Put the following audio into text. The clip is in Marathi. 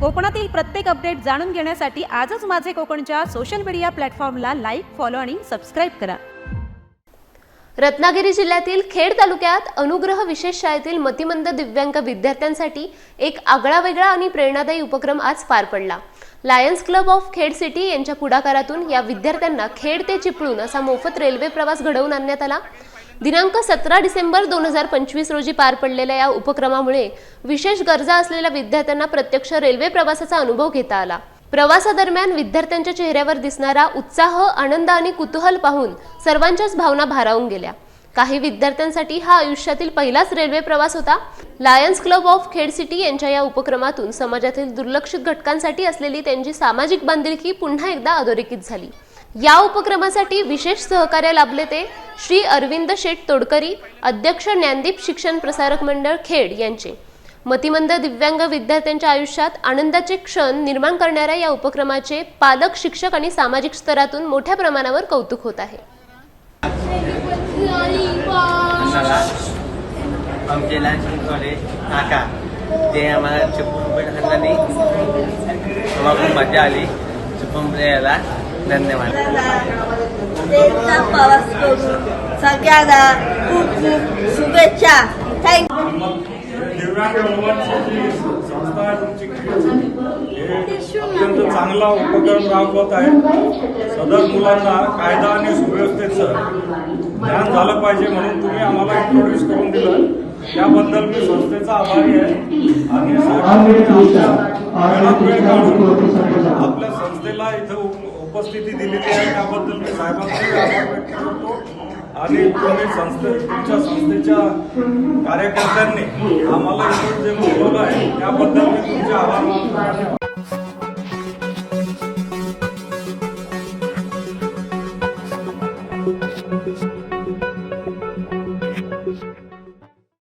कोकणातील प्रत्येक अपडेट जाणून घेण्यासाठी आजच माझे कोकणच्या सोशल मीडिया प्लॅटफॉर्मला लाईक, फॉलो आणि सबस्क्राईब करा। रत्नागिरी जिल्ह्यातील खेड तालुक्यात अनुग्रह विशेष शाळेतील मतिमंद दिव्यांग विद्यार्थ्यांसाठी एक आगळावेगळा आणि प्रेरणादायी उपक्रम आज पार पडला। Lions Club of Khed city यांच्या पुढाकारातून या विद्यार्थ्यांना खेड ते चिपळूण असा मोफत रेल्वे प्रवास घडवून आणण्यात आला। दिनांक 17 डिसेंबर 2025 रोजी पार पडलेल्या या उपक्रमामुळे विशेष गरजा असलेल्या विद्यार्थ्यांना प्रत्यक्ष रेल्वे प्रवासाचा अनुभव घेता आला। प्रवासादरम्यान विद्यार्थ्यांच्या चेहऱ्यावर दिसणारा उत्साह, आनंद आणि कुतूहल पाहून सर्वांच्याच भावना भारावून गेल्या। काही विद्यार्थ्यांसाठी हा आयुष्यातील पहिलाच रेल्वे प्रवास होता। Lions Club of Khed city यांच्या या उपक्रमातून समाजातील दुर्लक्षित घटकांसाठी असलेली त्यांची सामाजिक बांधिलकी पुन्हा एकदा अधोरेखित झाली। या उपक्रमासाठी विशेष सहकार्य लाभले ते श्री अरविंद शेठ तोडकरी, अध्यक्ष ज्ञानदीप शिक्षण प्रसारक मंडळ खेड यांचे। मतिमंद दिव्यांग विद्यार्थ्यांच्या आयुष्यात आनंदाचे क्षण निर्माण करणाऱ्या या उपक्रमाचे पालक, शिक्षक आणि सामाजिक स्तरातून मोठ्या प्रमाणावर कौतुक होत आहे। आमचे लहानपणी काका ते आम्हाला चिपळूण हाताने आम्हाला खूप मजा आली। चिपळूण यायला धन्यवाद। ट्रेनचा प्रवास करून सगळ्यांना खूप खूप शुभेच्छा। दिव्यांग मुलांची संस्था आहे तुमची हे अत्यंत चांगला उपक्रम राबवत आहे। सदर मुलांना कायदा आणि सुव्यवस्थेचं ज्ञान झालं पाहिजे म्हणून तुम्ही आम्हाला इंट्रोड्यूस करून दिलं, त्याबद्दल मी संस्थेचा आभारी आहे। आणि वेळ काढून आपल्या संस्थेला इथं उपस्थिती दिलेली आहे त्याबद्दल मी साहेबांचे आभार व्यक्त करतो। आणि तुमच्या संस्थेच्या कार्यकर्त्यांनी आम्हाला इथं जे बोलवलं आहे त्याबद्दल मी तुमचे आभार मानतो।